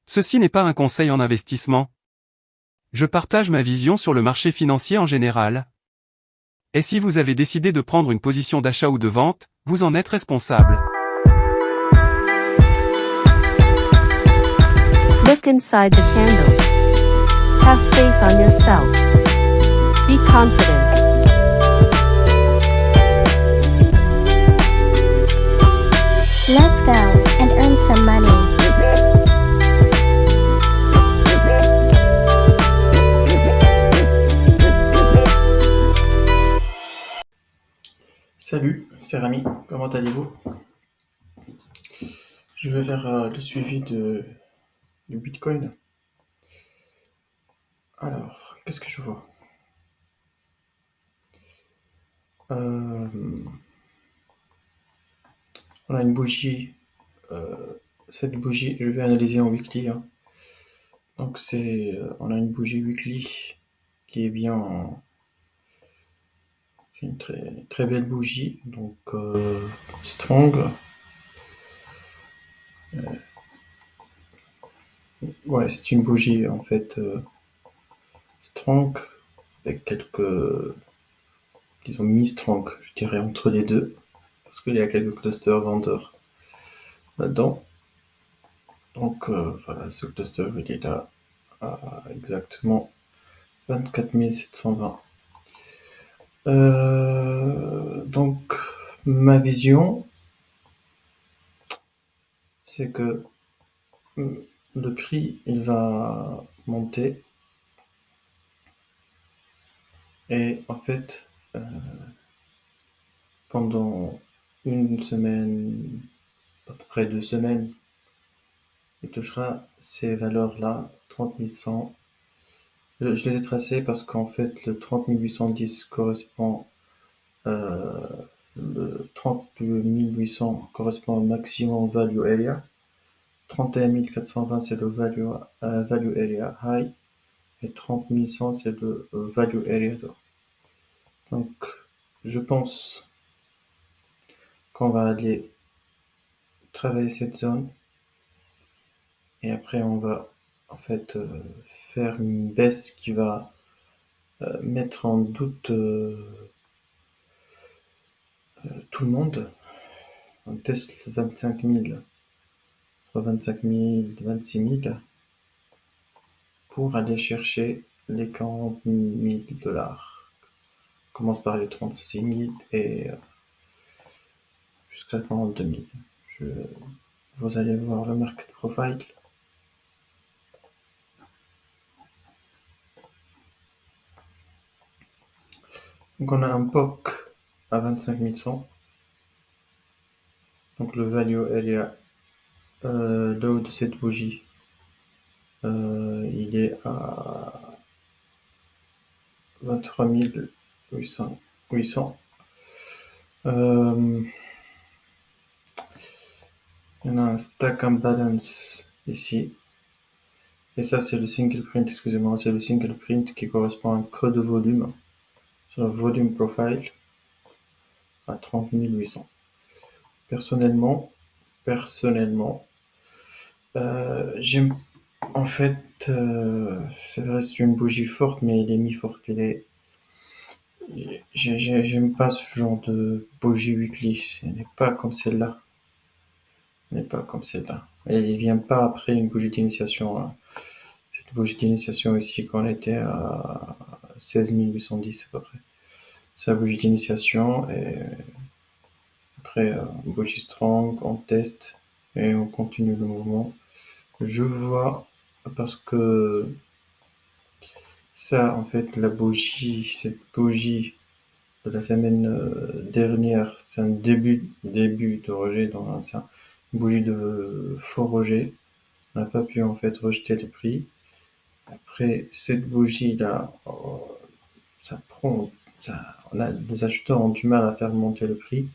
Ceci n'est pas un conseil en investissement. Je partage ma vision sur le marché financier en général. Et si vous avez décidé de prendre une position d'achat ou de vente, vous en êtes responsable. Look inside the candle. Have faith on yourself. Be confident. Let's go and earn some money. Salut, c'est Rami, comment allez-vous? Je vais faire le suivi du Bitcoin. Alors, qu'est-ce que je vois? On a une bougie. Cette bougie, je vais analyser en weekly. Donc on a une bougie weekly qui est bien, c'est une très belle bougie. Donc strong. Ouais, c'est une bougie en fait strong avec quelques, disons mi-strong, je dirais entre les deux, parce qu'il y a quelques clusters vendeurs là-dedans. Donc voilà, ce cluster il est là à exactement 24 720. Donc ma vision, c'est que le prix il va monter et en fait pendant une semaine, à peu près 2 semaines, il touchera ces valeurs-là, 30 100. Je les ai tracées parce qu'en fait le 30 810 correspond, le 30 800 correspond au maximum value area, 31 420 c'est le value area high et 30 100 c'est le value area low. Donc je pense qu'on va aller travailler cette zone et après on va en fait faire une baisse qui va mettre en doute tout le monde. On teste 25 000, soit 25 000, 26 000 pour aller chercher les 40 000 dollars. On commence par les 36 000 et jusqu'à 42 000. Vous allez voir le market profile. Donc on a un POC à 25 100. Donc le value area low de cette bougie, il est à 23 800. Il y en a un stack and balance ici. Et ça, c'est le single print, excusez-moi, c'est le single print qui correspond à un creux de volume sur le volume profile à 30 800. Personnellement, j'aime en fait, ça reste une bougie forte, mais elle est mi-forte. J'aime pas ce genre de bougie weekly. Elle n'est pas comme celle-là. Elle n'est pas comme celle-là. Et il vient pas après une bougie d'initiation. Cette bougie d'initiation ici, quand on était à 16 810 à peu près. C'est la bougie d'initiation et après bougie strong, on teste et on continue le mouvement. Je vois parce que ça, en fait, cette bougie de la semaine dernière, c'est un début de rejet, c'est une bougie de faux rejet. On n'a pas pu en fait rejeter le prix. Après cette bougie là, les acheteurs ont du mal à faire monter le prix.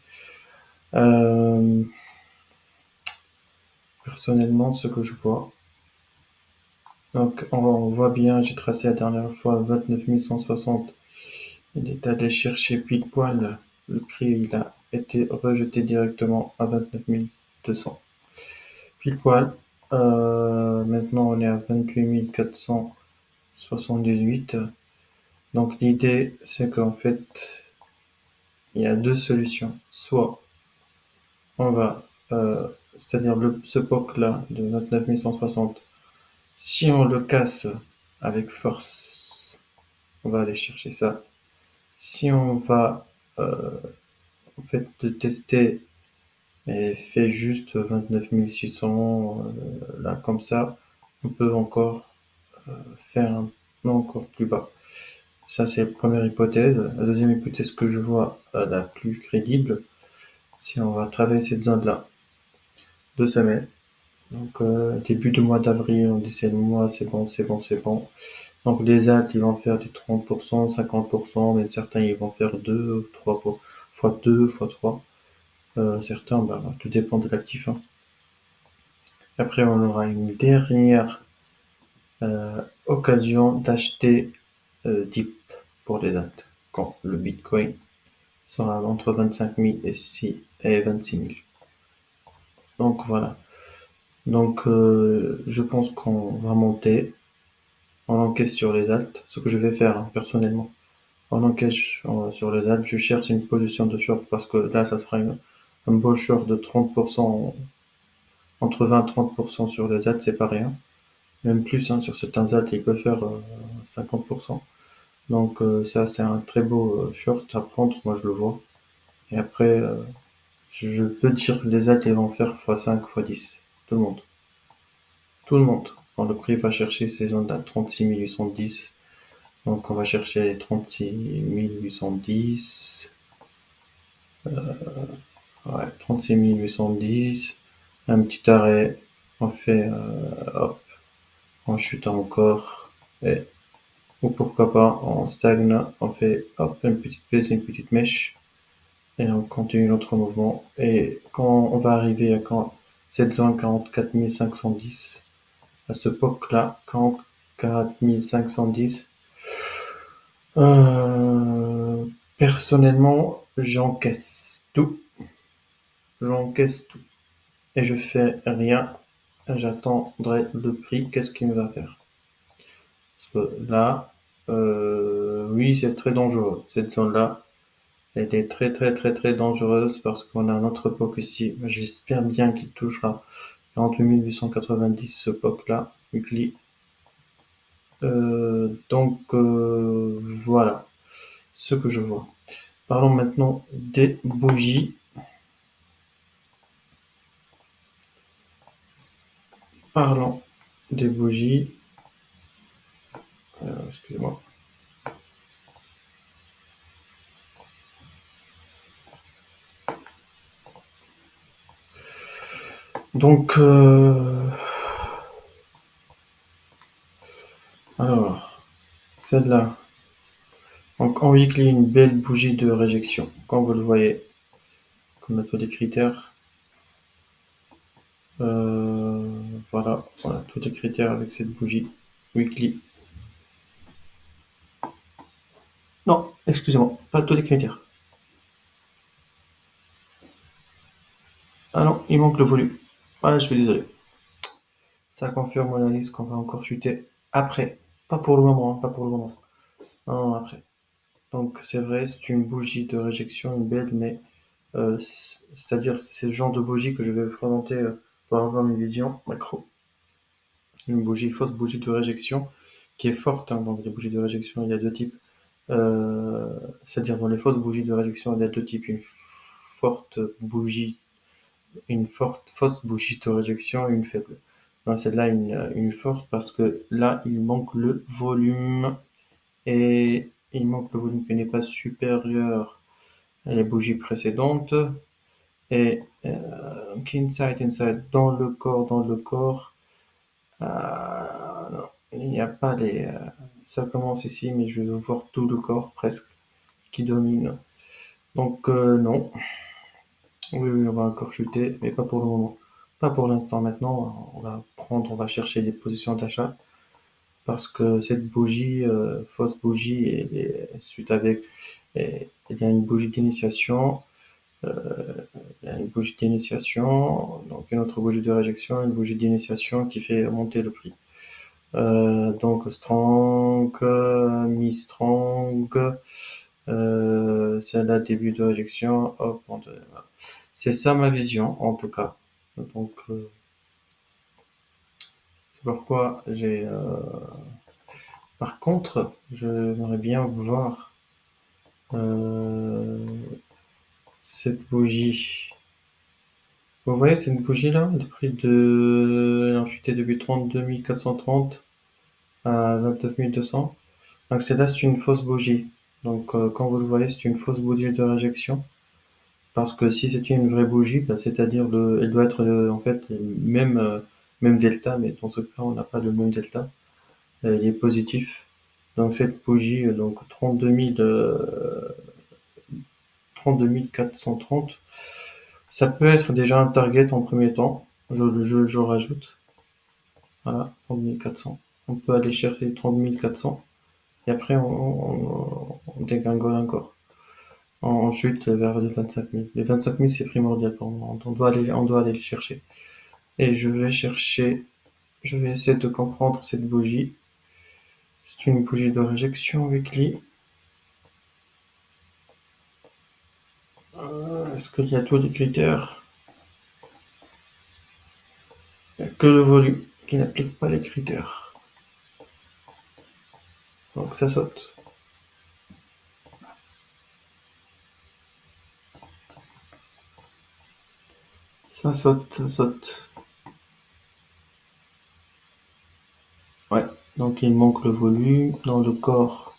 Personnellement, ce que je vois, donc on voit bien, j'ai tracé la dernière fois 29 160. Il est allé chercher pile poil le prix, il a été rejeté directement à 29 200. Pile poil. Maintenant, on est à 28 478. Donc, l'idée, c'est qu'en fait, il y a deux solutions. Soit on va, c'est-à-dire ce POC-là de 29 160, si on le casse avec force, on va aller chercher ça. Si on va, en fait, tester et fait juste 29 600, là, comme ça, on peut encore faire un encore plus bas. Ça, c'est la première hypothèse. La deuxième hypothèse que je vois, la plus crédible, si on va travailler cette zone-là 2 semaines. Donc, début du mois d'avril, on dit c'est le mois, c'est bon, c'est bon, c'est bon. Donc, les altes, ils vont faire du 30%, 50%, mais certains, ils vont faire 2, 3, fois 2, fois 3. Certains, bah, tout dépend de l'actif, hein. Après, on aura une dernière occasion d'acheter dip pour les altes, quand le Bitcoin sera entre 25 000 et 26 000. Donc voilà. Donc je pense qu'on va monter. On encaisse sur les altes, ce que je vais faire, hein, personnellement. On encaisse sur les altes, je cherche une position de short parce que là, ça sera un beau short de 30%, entre 20 et 30% sur les altes, c'est pas rien. Même plus, hein, sur certains altes, il peut faire 50%. Donc ça, c'est un très beau short à prendre, moi je le vois. Et après, je peux dire que les altes, ils vont faire x5, x10. Tout le monde. Tout le monde. Quand le prix va chercher ces zones à 36 810, donc on va chercher les 36 810. Ouais, 36 810. Un petit arrêt. On fait, hop, on chute encore. Et, ou pourquoi pas, on stagne. On fait, hop, une petite baisse, une petite mèche. Et on continue notre mouvement. Et quand on va arriver à cette zone 44 510, à ce POC-là, 44 510, euh, personnellement, j'encaisse tout. J'encaisse tout. Et je fais rien. J'attendrai le prix. Qu'est-ce qu'il va faire? Parce que là, oui, c'est très dangereux. Cette zone-là, elle est très très très très dangereuse parce qu'on a un autre POC ici. J'espère bien qu'il touchera 48 890 ce POC-là, weekly. Donc voilà ce que je vois. Parlons maintenant des bougies. Parlons des bougies. Excusez-moi. Donc, alors, celle-là. Donc, en weekly, une belle bougie de réjection. Comme vous le voyez, comme on a tous les critères. Voilà, tous les critères avec cette bougie weekly. Non, excusez-moi, pas tous les critères. Ah non, il manque le volume. Ah, je suis désolé. Ça confirme mon analyse qu'on va encore chuter après. Pas pour le moment, hein, pas pour le moment. Non, non, après. Donc c'est vrai, c'est une bougie de réjection, une belle, mais c'est-à-dire c'est le genre de bougie que je vais vous présenter pour avoir une vision macro. Une bougie, fausse bougie de réjection qui est forte, hein. Donc les bougies de réjection, il y a deux types. C'est-à-dire dans les fausses bougies de réjection, il y a deux types. Forte bougie, une forte fausse bougie de réjection et une faible. Non, celle-là, une forte parce que là, il manque le volume et il manque le volume qui n'est pas supérieur à la bougie précédente. Et inside, dans le corps, non, il n'y a pas les. Ça commence ici, mais je vais voir tout le corps presque qui domine. Donc non. Oui, oui, on va encore chuter, mais pas pour le moment. Pas pour l'instant. Maintenant, on va chercher des positions d'achat parce que cette bougie, fausse bougie, suite avec, il y a une bougie d'initiation Il y a une bougie d'initiation, donc une autre bougie de réjection, une bougie d'initiation qui fait monter le prix. Donc strong, mi-strong, c'est là début de réjection, hop, voilà. C'est ça ma vision en tout cas. Donc c'est pourquoi j'ai. Par contre, j'aimerais bien voir euh, cette bougie. Vous voyez cette bougie là, le prix de. Elle a chuté depuis 32 430 à 29 200. Donc celle-là, c'est une fausse bougie. Donc quand vous le voyez, c'est une fausse bougie de réjection. Parce que si c'était une vraie bougie, bah, c'est-à-dire elle doit être en fait même delta, mais dans ce cas, on n'a pas le même delta. Il est positif. Donc cette bougie, donc 32 430, ça peut être déjà un target en premier temps. Je rajoute. Voilà, 30 400. On peut aller chercher 30 400. Et après, on dégringole encore. On chute vers les 25 000. Les 25 000, c'est primordial pour moi. On doit aller le chercher. Et je vais essayer de comprendre cette bougie. C'est une bougie de réjection weekly. Est-ce qu'il y a tous les critères? Il n'y a que le volume qui n'applique pas les critères. Donc ça saute. Ça saute, ça saute. Ouais, donc il manque le volume dans le corps.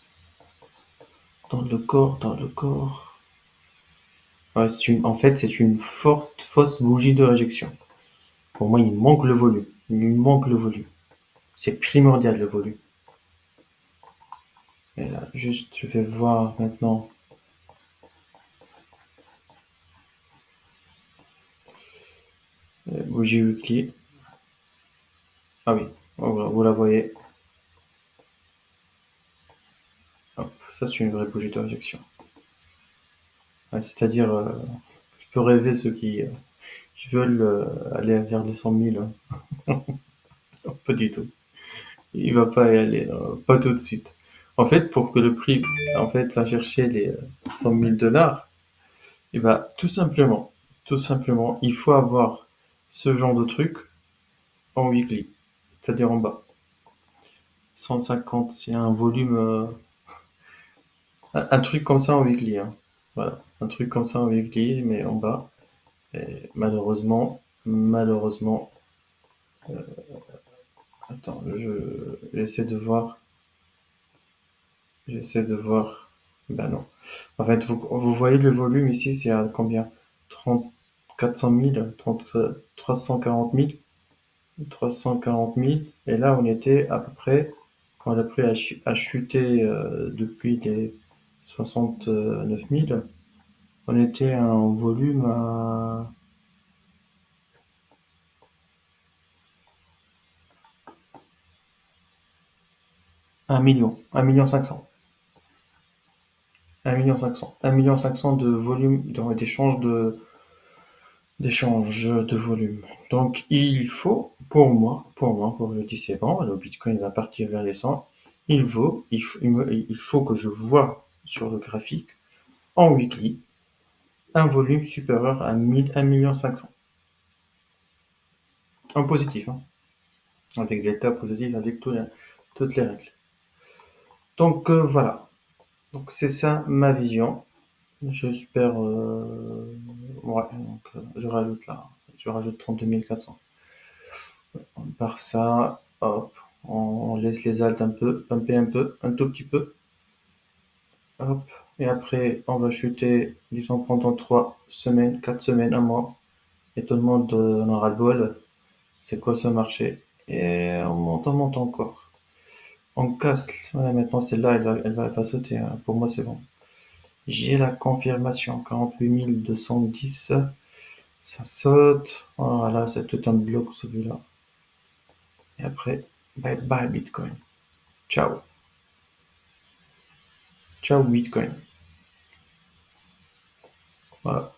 Dans le corps, dans le corps. Ouais, en fait, c'est une forte, fausse bougie de réjection. Pour moi, il manque le volume. Il manque le volume. C'est primordial le volume. Et là, juste, je vais voir maintenant. Bougie weekly. Ah oui, vous la voyez. Hop, ça c'est une vraie bougie de réjection. Ouais, c'est-à-dire, je peux rêver ceux qui veulent aller vers les 100 000. Pas du tout. Il va pas y aller, pas tout de suite. En fait, pour que le prix, en fait, va chercher les 100 000 dollars, et bah, tout simplement, il faut avoir ce genre de truc en weekly, c'est-à-dire en bas. 150, c'est un volume, un truc comme ça en weekly, hein. Voilà, un truc comme ça en weekly, mais en bas. Et malheureusement, attends, j'essaie de voir, ben non. En fait, vous voyez le volume ici, c'est à combien? 30, 400 000, 30, 340 000, 340 000. Et là, on était à peu près, quand le prix a chuté depuis les 69 000, on était en volume à 1 million, 1 million 500. 1 million 500. 1 million 500 de volume, d'échange de volume. Donc, il faut, pour je dis c'est bon, le Bitcoin va partir vers les 100, il faut que je vois sur le graphique, en weekly, un volume supérieur à 1 million 500. En positif, hein. Avec des tas positifs, avec toutes les règles. Donc, voilà. Donc, c'est ça ma vision. J'espère, ouais, donc, je rajoute 32 400. Par ça, hop, on laisse les altes un peu, pumper un peu, un tout petit peu. Hop, et après, on va chuter, disons, pendant 3 semaines, 4 semaines, un mois. Et tout le monde en aura le bol. C'est quoi ce marché? Et on monte encore. On casse. Voilà, maintenant, celle-là, elle va sauter, hein. Pour moi, c'est bon. J'ai la confirmation. 48 210. Ça saute. Voilà, c'est tout un bloc, celui-là. Et après, bye bye Bitcoin. Ciao. Ciao Bitcoin. Voilà.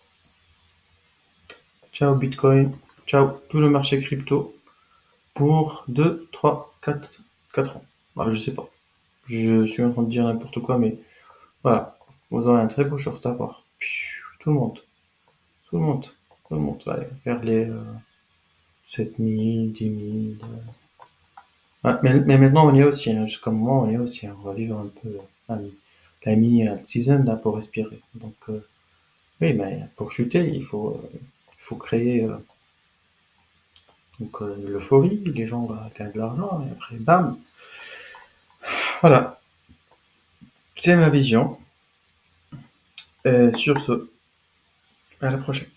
ciao Bitcoin, ciao tout le marché crypto pour 2, 3, 4 ans. Bah, je sais pas. Je suis en train de dire n'importe quoi, mais voilà. Vous aurez un très beau short à voir. Tout le monde, tout le monde, tout le monde. Allez, vers les 7000, 10 000. Ah, mais maintenant, on y est aussi. Hein. Jusqu'à un moment, on y est aussi. Hein. On va vivre un peu la mini-season là, pour respirer. Donc, oui, mais pour chuter, il faut créer l'euphorie. Les gens gagnent de l'argent et après, bam. Voilà, c'est ma vision. Sur ce, à la prochaine.